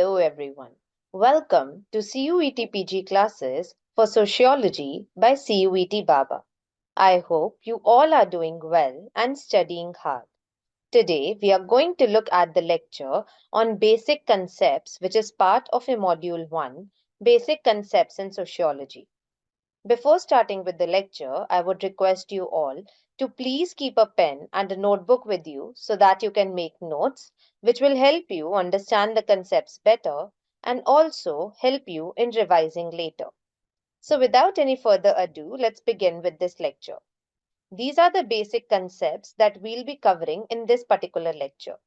Hello everyone. Welcome to CUET PG classes for Sociology by CUET BABA. I hope you all are doing well and studying hard. Today we are going to look at the lecture on basic concepts, which is part of a module 1, Basic Concepts in Sociology. Before starting with the lecture, I would request you all to please keep a pen and a notebook with you so that you can make notes, which will help you understand the concepts better and also help you in revising later. So, without any further ado, let's begin with this lecture. These are the basic concepts that we'll be covering in this particular lecture.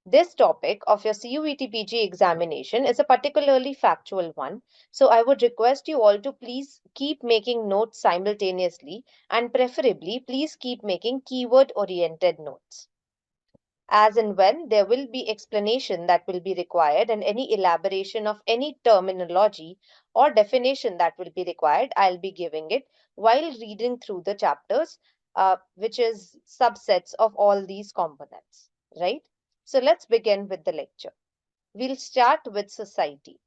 This topic of your CUET-PG examination is a particularly factual one, so I would request you all to please keep making notes simultaneously and preferably please keep making keyword-oriented notes. As and when there will be explanation that will be required and any elaboration of any terminology or definition that will be required, I'll be giving it while reading through the chapters, which is subsets of all these components, right? So let's begin with the lecture. We'll start with society.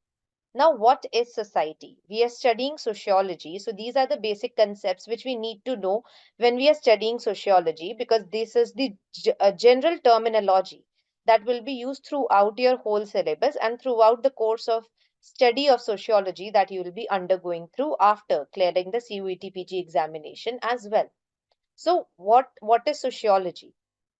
Now, what is society? We are studying sociology. So, these are the basic concepts which we need to know when we are studying sociology because this is the general terminology that will be used throughout your whole syllabus and throughout the course of study of sociology that you will be undergoing through after clearing the CUET-PG examination as well. So, what is sociology?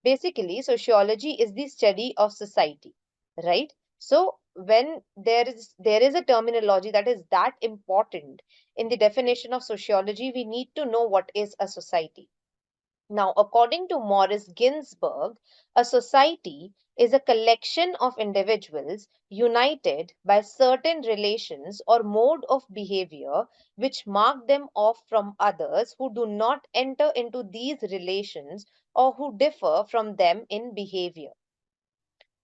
Basically, sociology is the study of society, right? So, when there is a terminology that is that important in the definition of sociology, we need to know what is a society. Now, according to Morris Ginsburg, a society is a collection of individuals united by certain relations or mode of behavior which mark them off from others who do not enter into these relations or who differ from them in behavior.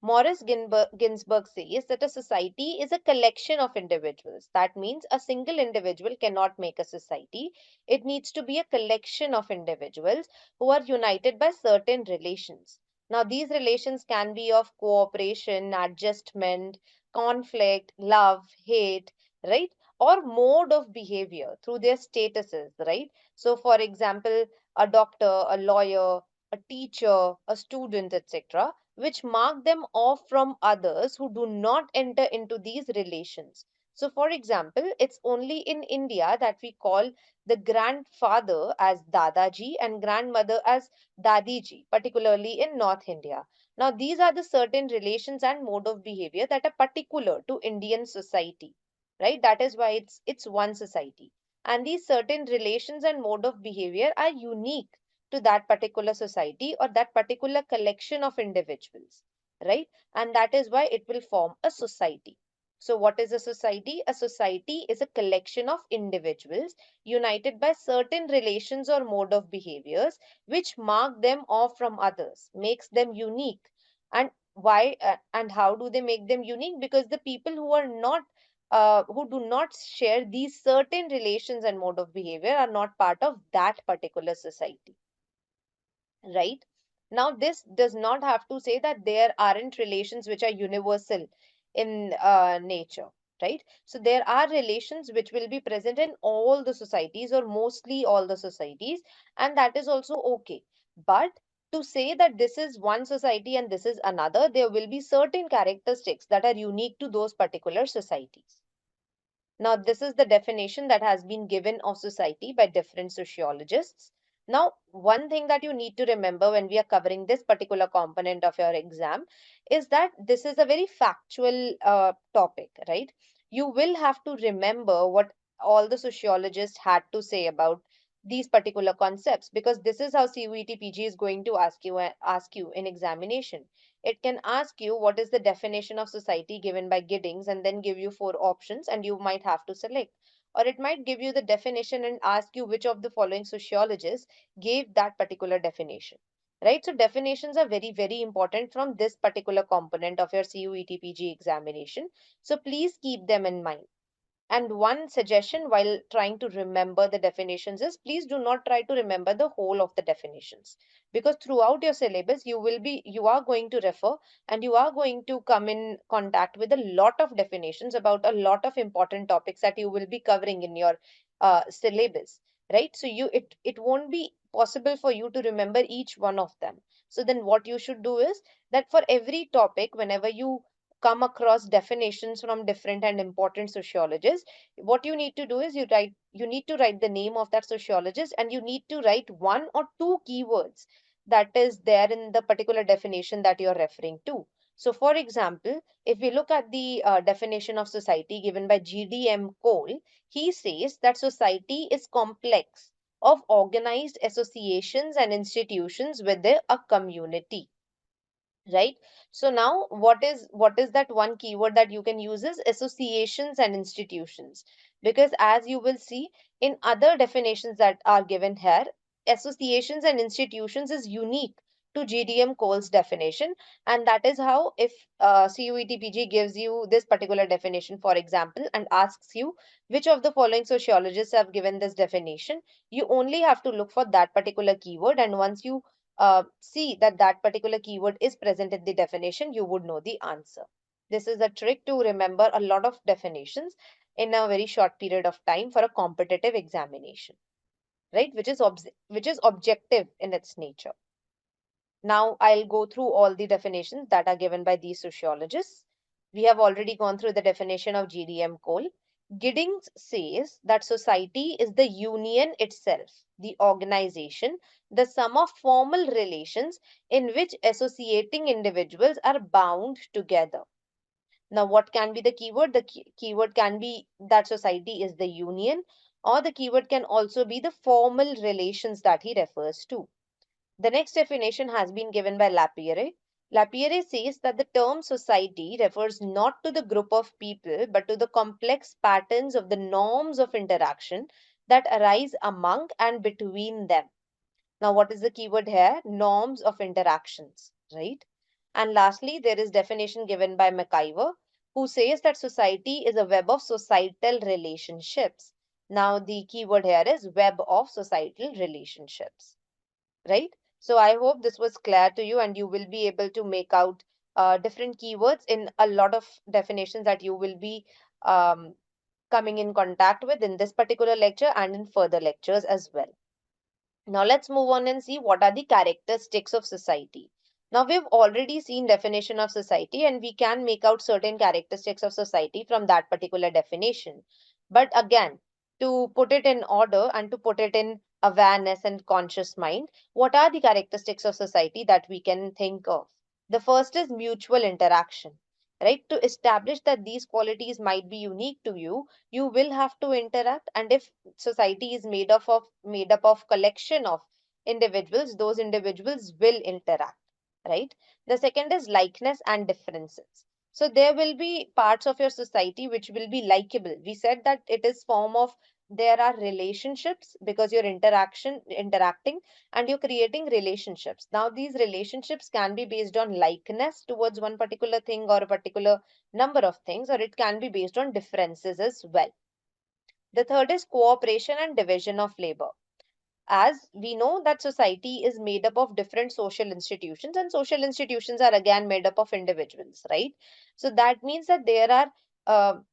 Ginsburg says that a society is a collection of individuals. That means a single individual cannot make a society. It needs to be a collection of individuals who are united by certain relations. Now, these relations can be of cooperation, adjustment, conflict, love, hate, right? Or mode of behavior through their statuses, right? So, for example, a doctor, a lawyer, a teacher, a student, etc., which mark them off from others who do not enter into these relations. So, for example, it's only in India that we call the grandfather as Dadaji and grandmother as Dadiji, particularly in North India. Now, these are the certain relations and mode of behavior that are particular to Indian society, right? That is why it's one society. And these certain relations and mode of behavior are unique to that particular society or that particular collection of individuals, right? And that is why it will form a society. So, what is a society? A society is a collection of individuals united by certain relations or mode of behaviors which mark them off from others, makes them unique. And why and how do they make them unique? Because the people who are not who do not share these certain relations and mode of behavior are not part of that particular society, right? Now, this does not have to say that there aren't relations which are universal in nature, right? So, there are relations which will be present in all the societies or mostly all the societies, and that is also okay. But to say that this is one society and this is another, there will be certain characteristics that are unique to those particular societies. Now, this is the definition that has been given of society by different sociologists. Now, one thing that you need to remember when we are covering this particular component of your exam is that this is a very factual topic, right? You will have to remember what all the sociologists had to say about these particular concepts because this is how CUET PG is going to ask you in examination. It can ask you what is the definition of society given by Giddings and then give you four options and you might have to select. Or it might give you the definition and ask you which of the following sociologists gave that particular definition. Right? So definitions are very, very important from this particular component of your CUET PG examination. So please keep them in mind. And one suggestion while trying to remember the definitions is, please do not try to remember the whole of the definitions, because throughout your syllabus you are going to refer and you are going to come in contact with a lot of definitions about a lot of important topics that you will be covering in your syllabus, right? So it won't be possible for you to remember each one of them. So then what you should do is that for every topic, whenever you come across definitions from different and important sociologists, what you need to do is you need to write the name of that sociologist, and you need to write one or two keywords that is there in the particular definition that you're referring to. So for example, if we look at the definition of society given by GDM Cole, he says that society is complex of organized associations and institutions within a community, right? So now what is that one keyword that you can use is associations and institutions, because as you will see in other definitions that are given here, associations and institutions is unique to GDM Cole's definition. And that is how, if CUETPG gives you this particular definition, for example, and asks you which of the following sociologists have given this definition, you only have to look for that particular keyword, and once you see that that particular keyword is present in the definition, you would know the answer. This is a trick to remember a lot of definitions in a very short period of time for a competitive examination, right? Which is objective in its nature. Now I'll go through all the definitions that are given by these sociologists. We have already gone through the definition of GDM Cole. Giddings says that society is the union itself, the organization, the sum of formal relations in which associating individuals are bound together. Now, what can be the keyword? The keyword can be that society is the union, or the keyword can also be the formal relations that he refers to. The next definition has been given by Lapierre. Lapierre says that the term society refers not to the group of people but to the complex patterns of the norms of interaction that arise among and between them. Now, what is the keyword here? Norms of interactions, right? And lastly, there is definition given by McIver, who says that society is a web of societal relationships. Now, the keyword here is web of societal relationships, right? So I hope this was clear to you and you will be able to make out different keywords in a lot of definitions that you will be um, coming in contact with in this particular lecture and in further lectures as well. Now let's move on and see what are the characteristics of society. Now we've already seen definition of society and we can make out certain characteristics of society from that particular definition. But again, to put it in order and to put it in awareness and conscious mind, what are the characteristics of society that we can think of? The first is mutual interaction, right? To establish that these qualities might be unique to you, you will have to interact. And if society is made up of collection of individuals, those individuals will interact, right? The second is likeness and differences. So there will be parts of your society which will be likable. We said that it is form of, there are relationships because you're interacting and you're creating relationships. Now these relationships can be based on likeness towards one particular thing or a particular number of things, or it can be based on differences as well. The third is cooperation and division of labor. As we know that society is made up of different social institutions, and social institutions are again made up of individuals, right? So that means that there are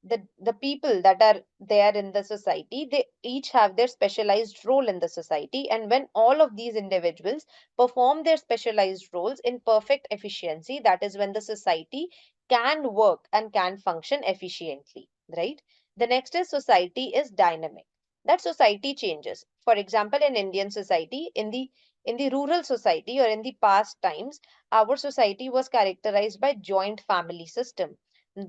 the people that are there in the society, they each have their specialized role in the society, and when all of these individuals perform their specialized roles in perfect efficiency, that is when the society can work and can function efficiently, right? The next is society is dynamic, that society changes. For example, in Indian society, in the rural society or in the past times, our society was characterized by joint family system.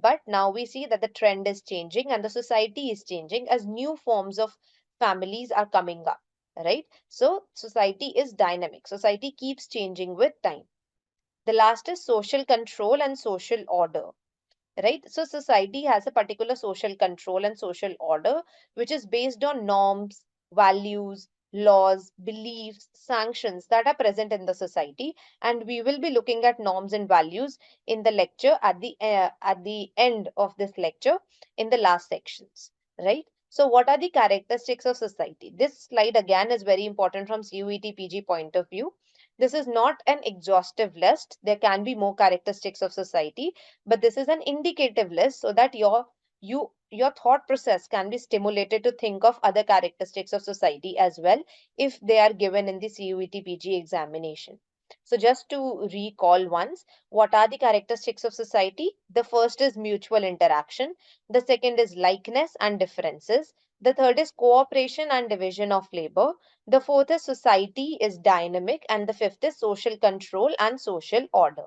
But now we see that the trend is changing and the society is changing as new forms of families are coming up, right? So society is dynamic. Society keeps changing with time. The last is social control and social order, right? So society has a particular social control and social order which is based on norms, values, laws, beliefs, sanctions that are present in the society, and we will be looking at norms and values in the lecture at the end of this lecture in the last sections, right? So what are the characteristics of society? This slide again is very important from CUET PG point of view. This is not an exhaustive list. There can be more characteristics of society, but this is an indicative list so that your thought process can be stimulated to think of other characteristics of society as well if they are given in the CUET PG examination. So just to recall once, what are the characteristics of society? The first is mutual interaction. The second is likeness and differences. The third is cooperation and division of labor. The fourth is society is dynamic. And the fifth is social control and social order.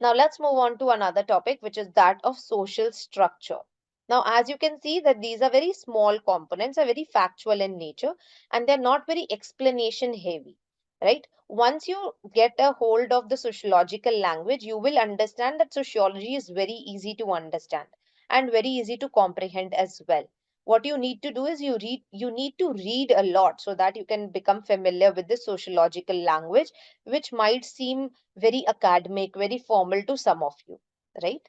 Now let's move on to another topic, which is that of social structure. Now, as you can see that these are very small components, are very factual in nature, and they're not very explanation heavy, right? Once you get a hold of the sociological language, you will understand that sociology is very easy to understand and very easy to comprehend as well. What you need to do is you need to read a lot so that you can become familiar with the sociological language, which might seem very academic, very formal to some of you, right?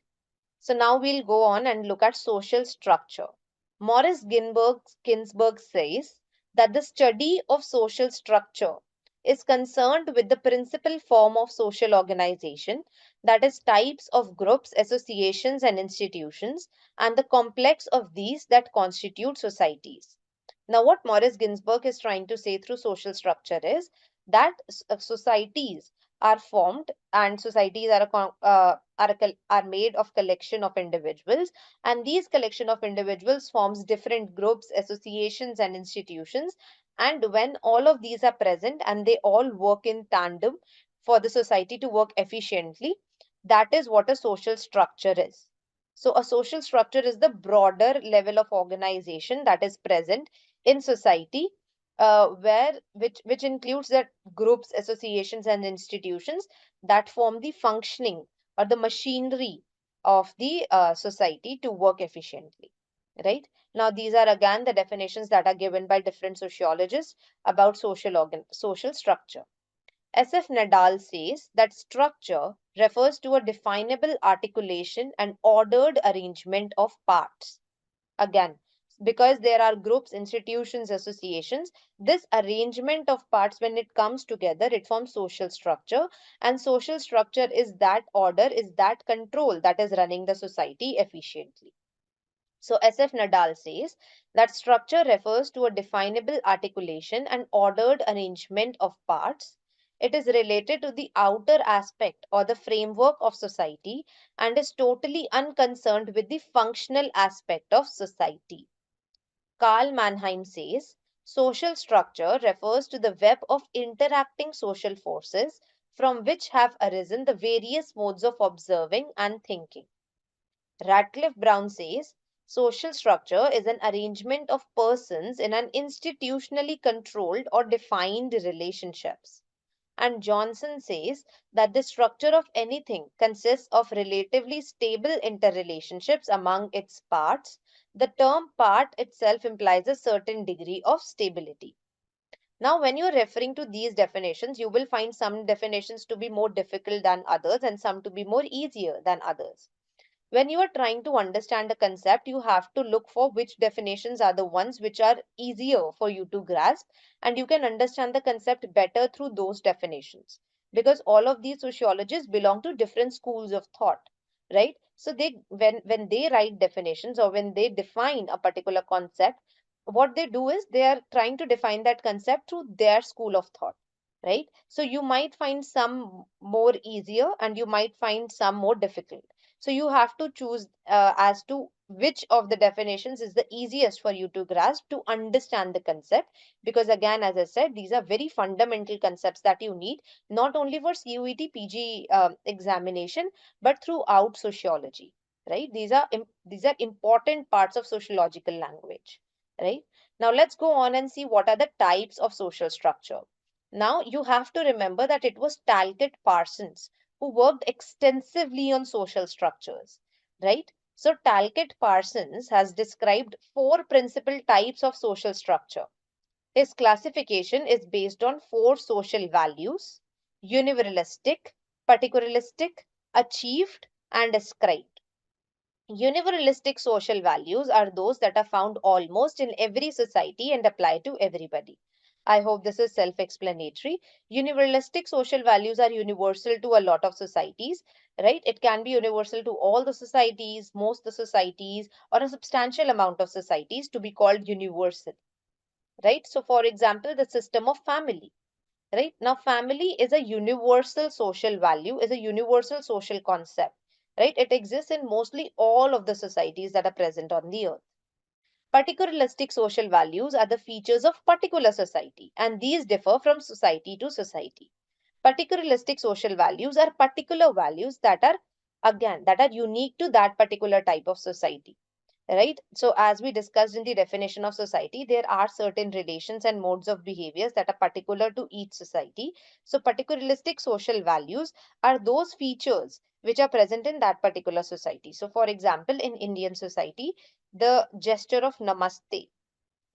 So now we'll go on and look at social structure. Ginsberg says that the study of social structure is concerned with the principal form of social organization, that is, types of groups, associations, and institutions, and the complex of these that constitute societies. Now, what Morris Ginsburg is trying to say through social structure is that societies are formed, and societies are are made of collection of individuals, and these collection of individuals forms different groups, associations, and institutions. And when all of these are present and they all work in tandem for the society to work efficiently, that is what a social structure is. So a social structure is the broader level of organization that is present in society, where which includes that groups, associations, and institutions that form the functioning or the machinery of the society to work efficiently, right? Now these are again the definitions that are given by different sociologists about social structure. SF Nadal says that structure refers to a definable articulation and ordered arrangement of parts. Again, because there are groups, institutions, associations, this arrangement of parts, when it comes together, it forms social structure. And social structure is that order, is that control that is running the society efficiently. So SF Nadal says that structure refers to a definable articulation and ordered arrangement of parts. It is related to the outer aspect or the framework of society and is totally unconcerned with the functional aspect of society. Karl Mannheim says social structure refers to the web of interacting social forces from which have arisen the various modes of observing and thinking. Radcliffe Brown says social structure is an arrangement of persons in an institutionally controlled or defined relationships. And Johnson says that the structure of anything consists of relatively stable interrelationships among its parts. The term part itself implies a certain degree of stability. Now, when you're referring to these definitions, you will find some definitions to be more difficult than others and some to be more easier than others. When you are trying to understand a concept, you have to look for which definitions are the ones which are easier for you to grasp, and you can understand the concept better through those definitions. Because all of these sociologists belong to different schools of thought, right? So they when they write definitions or when they define a particular concept, what they do is they are trying to define that concept through their school of thought, right? So you might find some more easier and you might find some more difficult, so you have to choose as to which of the definitions is the easiest for you to grasp to understand the concept. Because again, as I said, these are very fundamental concepts that you need not only for CUET PG examination, but throughout sociology. Right? These are important parts of sociological language. Right? Now let's go on and see what are the types of social structure. Now you have to remember that it was Talcott Parsons who worked extensively on social structures, right? So Talcott Parsons has described four principal types of social structure. His classification is based on four social values: universalistic, particularistic, achieved, and ascribed. Universalistic social values are those that are found almost in every society and apply to everybody. I hope this is self explanatory. Universalistic social values are universal to a lot of societies, right? It can be universal to all the societies, most the societies, or a substantial amount of societies to be called universal, right? So, for example, the system of family, right? Now, family is a universal social value, is a universal social concept, right? It exists in mostly all of the societies that are present on the earth. Particularistic social values are the features of particular society, and these differ from society to society. Particularistic social values are particular values that are, again, that are unique to that particular type of society, right? So as we discussed in the definition of society, there are certain relations and modes of behaviors that are particular to each society. So particularistic social values are those features which are present in that particular society. So for example, in Indian society, the gesture of namaste,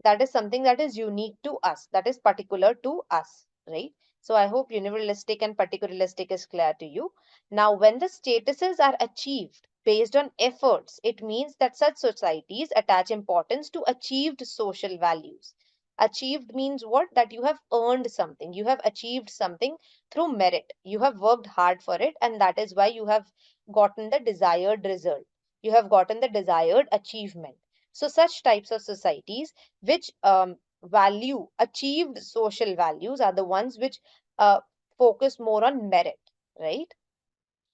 that is something that is unique to us, that is particular to us, right? So I hope universalistic and particularistic is clear to you. Now, when the statuses are achieved based on efforts, it means that such societies attach importance to achieved social values. Achieved means what? That you have earned something, you have achieved something through merit, you have worked hard for it, and that is why you have gotten the desired result, you have gotten the desired achievement. So such types of societies which value achieved social values are the ones which focus more on merit, right?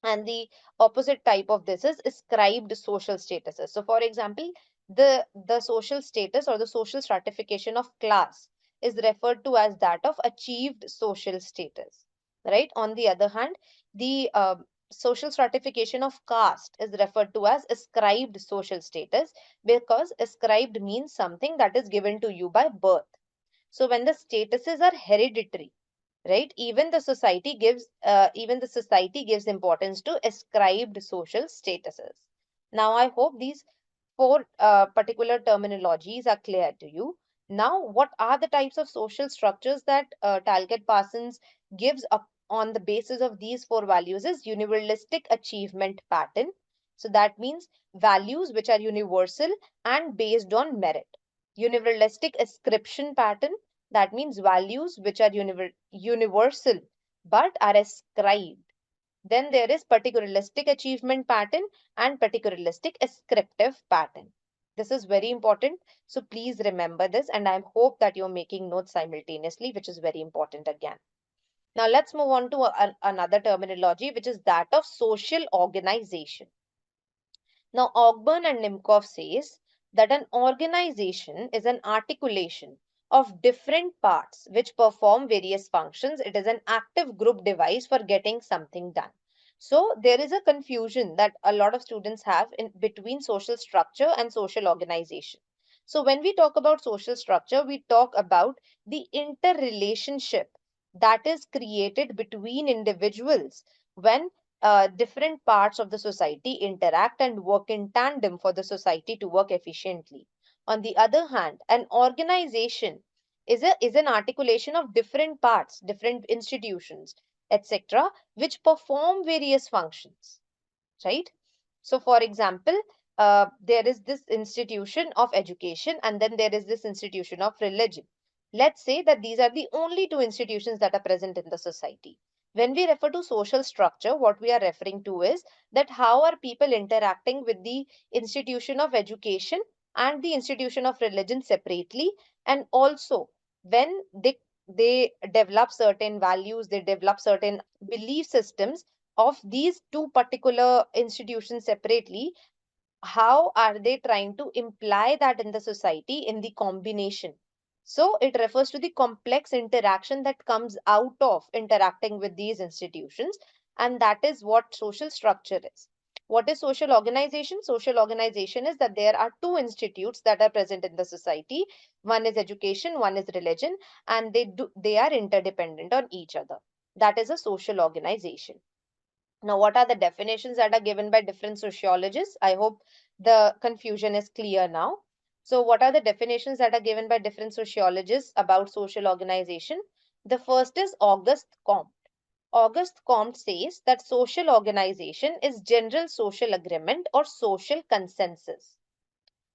And the opposite type of this is ascribed social statuses. So for example, the social status or the social stratification of class is referred to as that of achieved social status, right? On the other hand, the social stratification of caste is referred to as ascribed social status, because ascribed means something that is given to you by birth. So when the statuses are hereditary, right, even the society gives importance to ascribed social statuses. Now I hope these four particular terminologies are clear to you. Now, what are the types of social structures that Talcott Parsons gives up on the basis of these four values is universalistic achievement pattern. So that means values which are universal and based on merit. Universalistic ascription pattern, that means values which are universal but are ascribed. Then there is particularistic achievement pattern and particularistic ascriptive pattern. This is very important. So please remember this, and I hope that you're making notes simultaneously, which is very important again. Now let's move on to another terminology, which is that of social organization. Now, Ogburn and Nimkov says that an organization is an articulation of different parts which perform various functions. It is an active group device for getting something done. So there is a confusion that a lot of students have in between social structure and social organization. So when we talk about social structure, we talk about the interrelationship that is created between individuals when different parts of the society interact and work in tandem for the society to work efficiently. On the other hand, an organization is an articulation of different parts, different institutions, etc., which perform various functions, right? So, for example, there is this institution of education and then there is this institution of religion. Let's say that these are the only two institutions that are present in the society. When we refer to social structure, what we are referring to is that how are people interacting with the institution of education and the institution of religion separately, and also when they develop certain values, they develop certain belief systems of these two particular institutions separately, how are they trying to imply that in the society in the combination. So it refers to the complex interaction that comes out of interacting with these institutions, and that is what social structure is. What is social organization? Social organization is that there are two institutes that are present in the society. One is education, one is religion, and they are interdependent on each other. That is a social organization. Now, what are the definitions that are given by different sociologists? I hope the confusion is clear now. So, what are the definitions that are given by different sociologists about social organization? The first is Auguste Comte. Auguste Comte says that social organization is general social agreement or social consensus.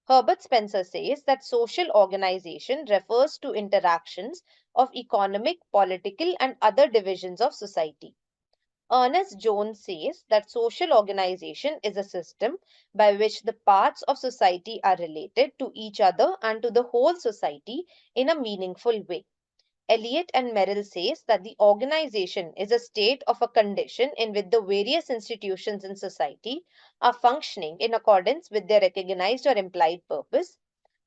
Herbert Spencer says that social organization refers to interactions of economic, political, and other divisions of society. Ernest Jones says that social organization is a system by which the parts of society are related to each other and to the whole society in a meaningful way. Eliot and Merrill says that the organization is a state of a condition in which the various institutions in society are functioning in accordance with their recognized or implied purpose.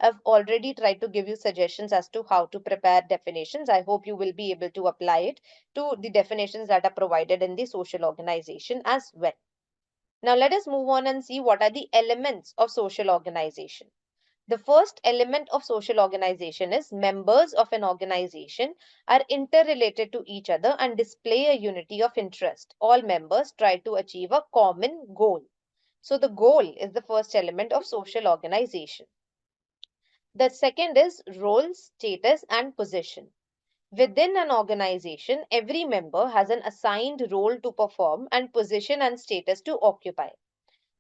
I've already tried to give you suggestions as to how to prepare definitions. I hope you will be able to apply it to the definitions that are provided in the social organization as well. Now let us move on and see what are the elements of social organization. The first element of social organization is members of an organization are interrelated to each other and display a unity of interest. All members try to achieve a common goal. So the goal is the first element of social organization. The second is role, status, and position. Within an organization, every member has an assigned role to perform and position and status to occupy.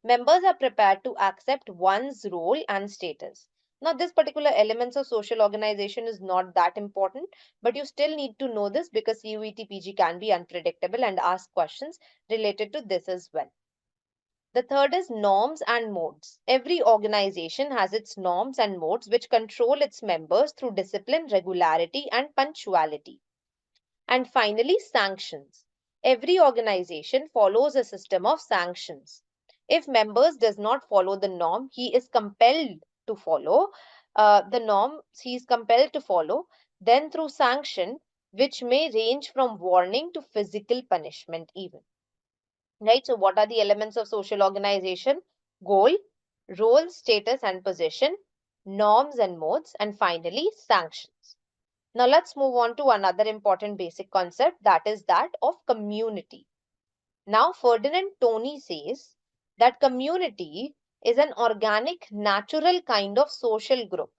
Members are prepared to accept one's role and status. Now, this particular elements of social organization is not that important, but you still need to know this because CUET PG can be unpredictable and ask questions related to this as well. The third is norms and modes. Every organization has its norms and modes which control its members through discipline, regularity, and punctuality. And finally, sanctions. Every organization follows a system of sanctions. If members does not follow the norm, he is compelled to follow the norm he is compelled to follow, then through sanction, which may range from warning to physical punishment even. Right? So what are the elements of social organization? Goal, role, status, and position, norms and modes, and finally, sanctions. Now let's move on to another important basic concept, that is that of community. Now Ferdinand Tony says that community is an organic, natural kind of social group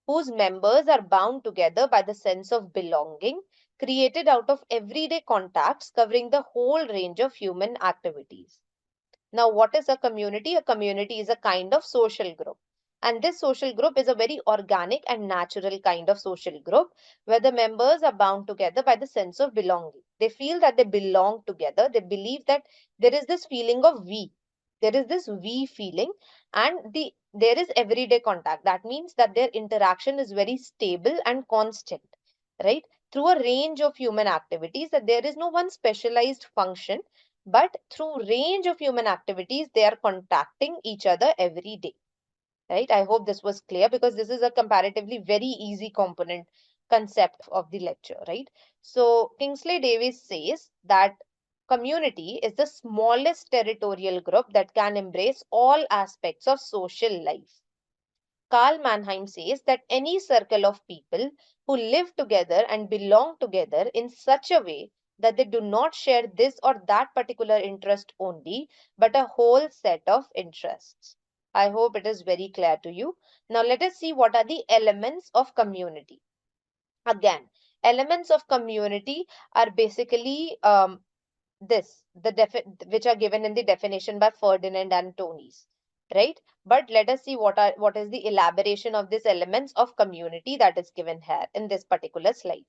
whose members are bound together by the sense of belonging created out of everyday contacts covering the whole range of human activities. Now, what is a community? A community is a kind of social group. And this social group is a very organic and natural kind of social group where the members are bound together by the sense of belonging. They feel that they belong together. They believe that there is this feeling of we. There is this we feeling, and there is everyday contact. That means that their interaction is very stable and constant, right? Through a range of human activities, that there is no one specialized function, but through range of human activities they are contacting each other every day, right? I hope this was clear because this is a comparatively very easy component concept of the lecture, right? So Kingsley Davis says that community is the smallest territorial group that can embrace all aspects of social life. Karl Mannheim says that any circle of people who live together and belong together in such a way that they do not share this or that particular interest only, but a whole set of interests. I hope it is very clear to you. Now let us see what are the elements of community. Again, elements of community are basically which are given in the definition by Ferdinand and Tony's, right? But let us see what is the elaboration of these elements of community that is given here in this particular slide.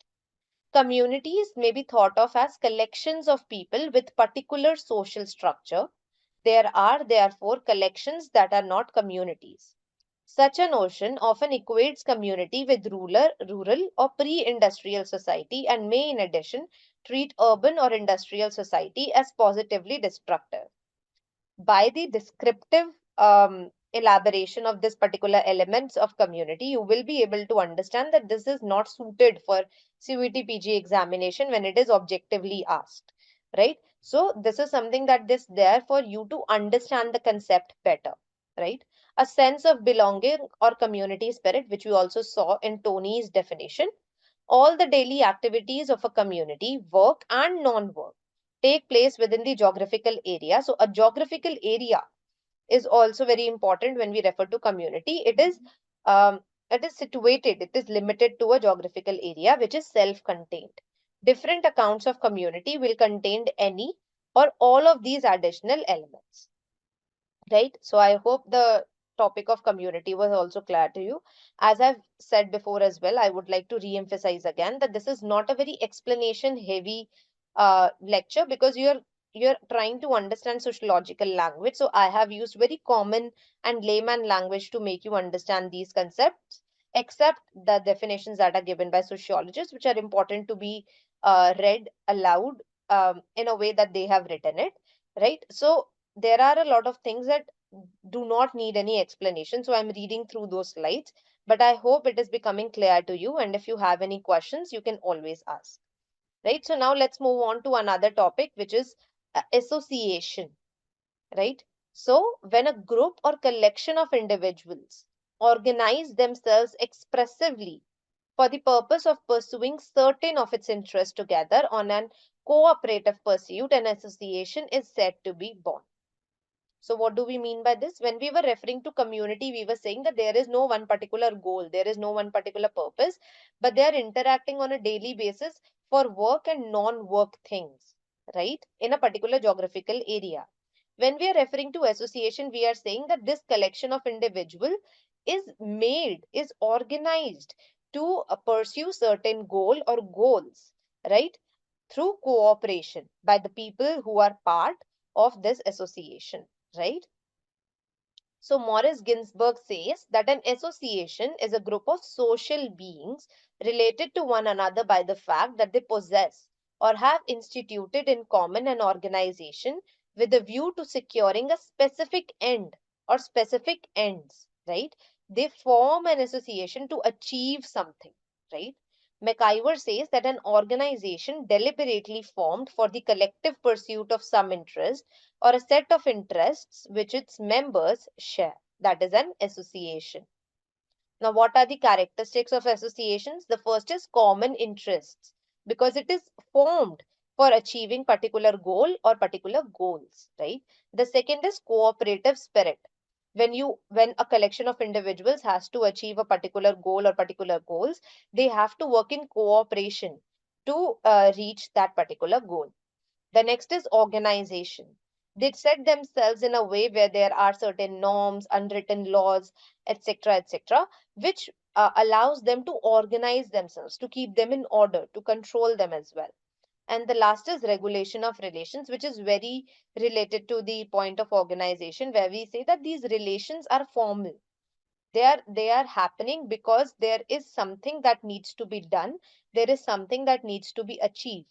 Communities may be thought of as collections of people with particular social structure. There are therefore collections that are not communities. Such a notion often equates community with rural or pre-industrial society and may in addition treat urban or industrial society as positively destructive. By the descriptive elaboration of this particular elements of community, you will be able to understand that this is not suited for CUET-PG examination when it is objectively asked, right? So this is something that is there for you to understand the concept better, right? A sense of belonging or community spirit, which we also saw in Tony's definition. All the daily activities of a community, work and non-work, take place within the geographical area. So a geographical area is also very important when we refer to community. Um, it is situated, it is limited to a geographical area which is self-contained. different accounts of community will contain any or all of these additional elements. Right? So I hope the topic of community was also clear to you. As I've said before as well, I would like to re-emphasize again that this is not a very explanation heavy lecture, because you're trying to understand sociological language. So I have used very common and layman language to make you understand these concepts, except the definitions that are given by sociologists, which are important to be read aloud in a way that they have written it. Right? So there are a lot of things that do not need any explanation. So I'm reading through those slides, but I hope it is becoming clear to you. And if you have any questions, you can always ask. Right. So now let's move on to another topic, which is association. Right. So when a group or collection of individuals organize themselves expressively for the purpose of pursuing certain of its interests together on an cooperative pursuit, an association is said to be born. So what do we mean by this? When we were referring to community, we were saying that there is no one particular goal, there is no one particular purpose, but they are interacting on a daily basis for work and non-work things, right? In a particular geographical area. When we are referring to association, we are saying that this collection of individual is organized to pursue certain goal or goals, right? Through cooperation by the people who are part of this association, right? So Morris Ginsburg says that an association is a group of social beings related to one another by the fact that they possess or have instituted in common an organization with a view to securing a specific end or specific ends, right? They form an association to achieve something, right? McIver says that an organization deliberately formed for the collective pursuit of some interest or a set of interests which its members share. That is an association. Now, what are the characteristics of associations? The first is common interests, because it is formed for achieving particular goal or particular goals, right? The second is cooperative spirit. When a collection of individuals has to achieve a particular goal or particular goals, they have to work in cooperation to reach that particular goal. The next is organization. They set themselves in a way where there are certain norms, unwritten laws, etc., etc., which allows them to organize themselves, to keep them in order, to control them as well. And the last is regulation of relations, which is very related to the point of organization, where we say that these relations are formal. They are happening because there is something that needs to be done, there is something that needs to be achieved,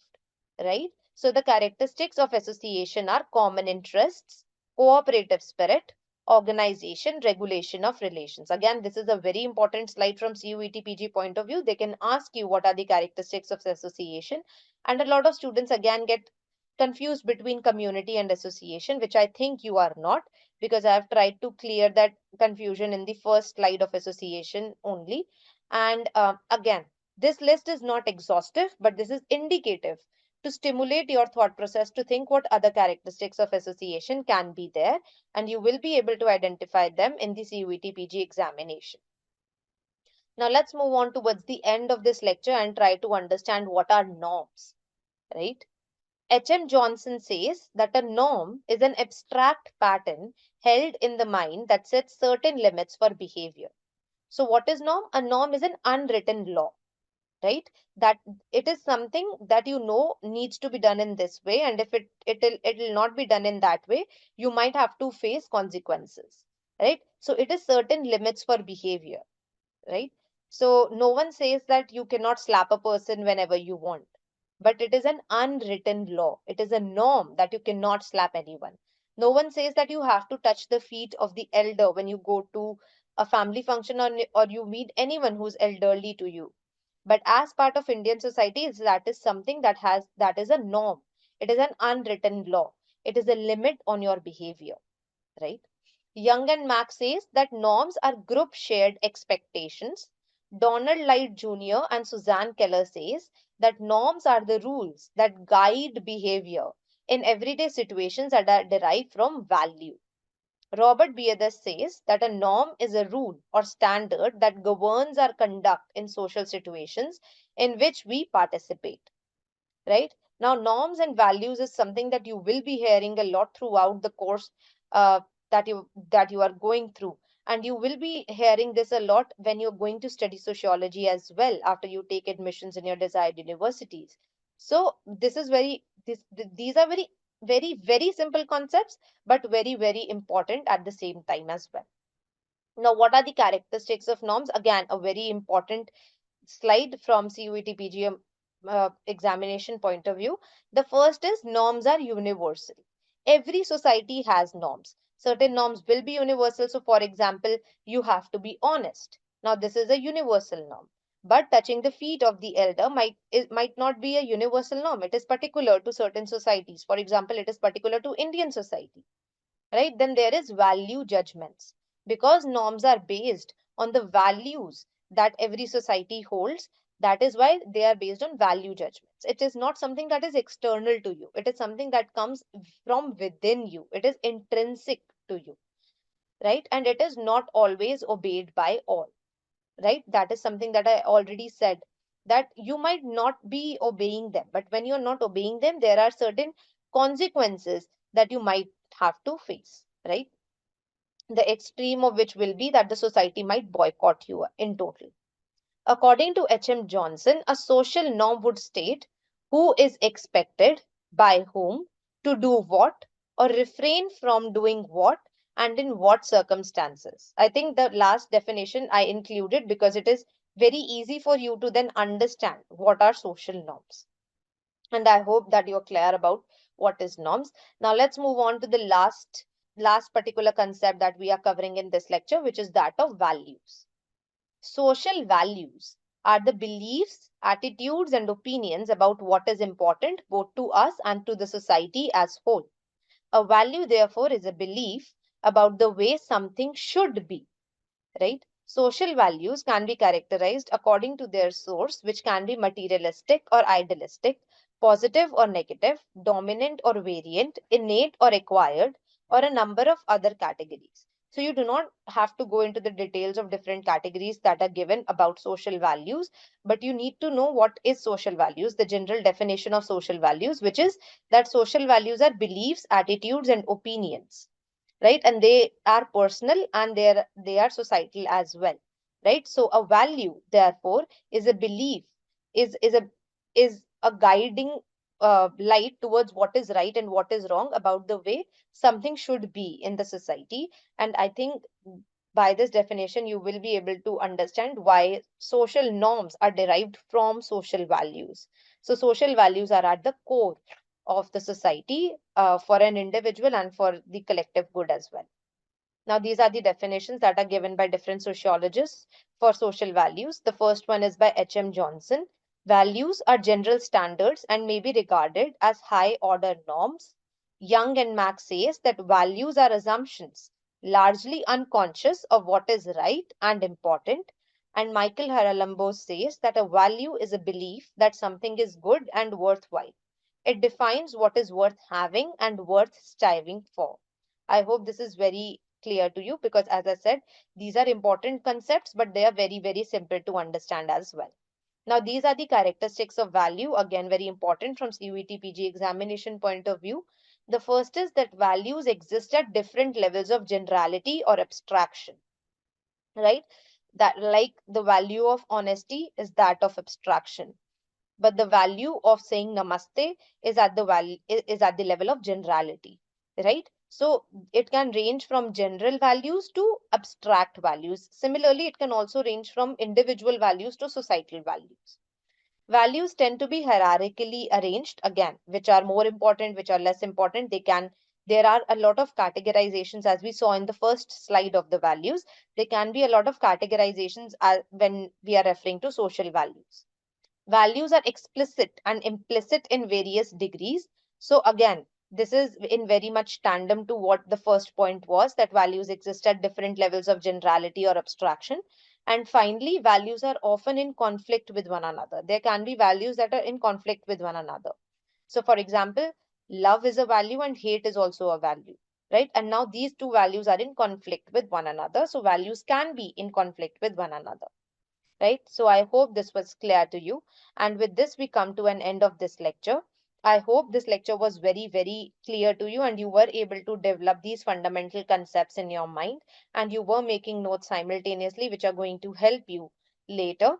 right? So the characteristics of association are common interests, cooperative spirit, organization, regulation of relations. Again, this is a very important slide from CUETPG point of view. They can ask you what are the characteristics of association, and a lot of students again get confused between community and association, which I think you are not, because I have tried to clear that confusion in the first slide of association only. And again, this list is not exhaustive, but this is indicative to stimulate your thought process to think what other characteristics of association can be there, and you will be able to identify them in the CUET PG examination. Now let's move on towards the end of this lecture and try to understand what are norms, right? H.M. Johnson says that a norm is an abstract pattern held in the mind that sets certain limits for behavior. So what is norm? A norm is an unwritten law, right? That it is something that you know needs to be done in this way, and if it will not be done in that way, you might have to face consequences, right? So it is certain limits for behavior, right? So no one says that you cannot slap a person whenever you want, but it is an unwritten law. It is a norm that you cannot slap anyone. No one says that you have to touch the feet of the elder when you go to a family function, or you meet anyone who's elderly to you. But as part of Indian society, that is something that is a norm. It is an unwritten law. It is a limit on your behavior, right? Young and Mack says that norms are group shared expectations. Donald Light Jr. and Suzanne Keller says that norms are the rules that guide behavior in everyday situations that are derived from value. Robert Bierdes says that a norm is a rule or standard that governs our conduct in social situations in which we participate. right? Now, norms and values is something that you will be hearing a lot throughout the course uh, that you are going through, and you will be hearing this a lot when you're going to study sociology as well after you take admissions in your desired universities. So this is very these are very simple concepts, but very important at the same time as well. Now, what are the characteristics of norms? Again, a very important slide from CUETPG examination point of view. The first is norms are universal. Every society has norms. Certain norms will be universal. So, for example, you have to be honest. Now, this is a universal norm. But touching the feet of the elder might not be a universal norm. It is particular to certain societies. For example, it is particular to Indian society, right? Then there is value judgments, because norms are based on the values that every society holds. That is why they are based on value judgments. It is not something that is external to you, it is something that comes from within you, it is intrinsic to you, right? And it is not always obeyed by all, right? That is something that I already said, that you might not be obeying them, but when you're not obeying them, there are certain consequences that you might have to face, right? The extreme of which will be that the society might boycott you in total. According to H.M. Johnson, a social norm would state who is expected by whom to do what or refrain from doing what and in what circumstances. I think the last definition I included because it is very easy for you to then understand what are social norms. And I hope that you're clear about what is norms. Now let's move on to the last particular concept that we are covering in this lecture, which is that of values. Social values are the beliefs, attitudes, and opinions about what is important both to us and to the society as whole. A value, therefore, is a belief about the way something should be, right? Social values can be characterized according to their source, which can be materialistic or idealistic, positive or negative, dominant or variant, innate or acquired, or a number of other categories. So you do not have to go into the details of different categories that are given about social values, but you need to know what is social values, the general definition of social values, which is that social values are beliefs, attitudes, and opinions, right? And they are personal and they are societal as well, right? So a value, therefore, is a belief, is a guiding light towards what is right and what is wrong about the way something should be in the society. And I think by this definition you will be able to understand why social norms are derived from social values. So social values are at the core of the society, for an individual and for the collective good as well. Now, these are the definitions that are given by different sociologists for social values. The first one is by H.M. Johnson. Values are general standards and may be regarded as high order norms. Young and Mack says that values are assumptions, largely unconscious of what is right and important. And Michael Haralambos says that a value is a belief that something is good and worthwhile. It defines what is worth having and worth striving for. I hope this is very clear to you because, as I said, these are important concepts, but they are very simple to understand as well. Now, these are the characteristics of value, again, very important from CUET PG examination point of view. The first is that values exist at different levels of generality or abstraction, right? That, like the value of honesty is that of abstraction, but the value of saying namaste is at the value is at the level of generality, right? So it can range from general values to abstract values. Similarly, it can also range from individual values to societal values. Values tend to be hierarchically arranged, again, which are more important, which are less important. There are a lot of categorizations, as we saw in the first slide of the values. There can be a lot of categorizations when we are referring to social values. Values are explicit and implicit in various degrees. So again, this is in very much tandem to what the first point was, that values exist at different levels of generality or abstraction. And finally, values are often in conflict with one another. There can be values that are in conflict with one another. So for example, love is a value and hate is also a value, right? And now these two values are in conflict with one another. So values can be in conflict with one another. right? So I hope this was clear to you. And with this, we come to an end of this lecture. I hope this lecture was very, very clear to you and you were able to develop these fundamental concepts in your mind and you were making notes simultaneously, which are going to help you later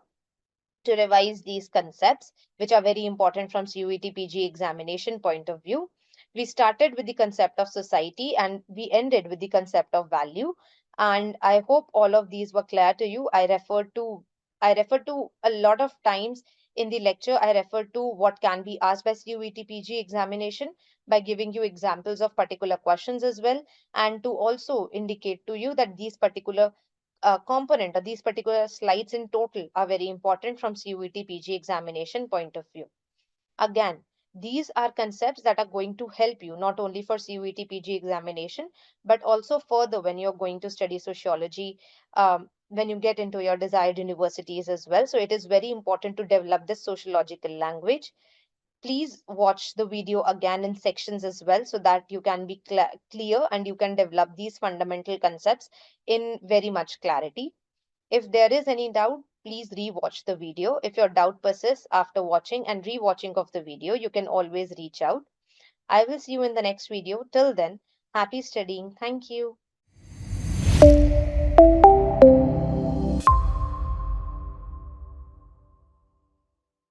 to revise these concepts, which are very important from CUET PG examination point of view. We started with the concept of society and we ended with the concept of value. And I hope all of these were clear to you. I refer to a lot of times in the lecture, I refer to what can be asked by CUET PG examination by giving you examples of particular questions as well, and to also indicate to you that these particular component or these particular slides in total are very important from CUET PG examination point of view. Again, these are concepts that are going to help you not only for CUET PG examination, but also further when you're going to study sociology, when you get into your desired universities as well. So it is very important to develop this sociological language. Please watch the video again in sections as well so that you can be clear and you can develop these fundamental concepts in very much clarity. If there is any doubt, please re-watch the video. If your doubt persists after watching and re-watching of the video, you can always reach out. I will see you in the next video. Till then, happy studying. Thank you.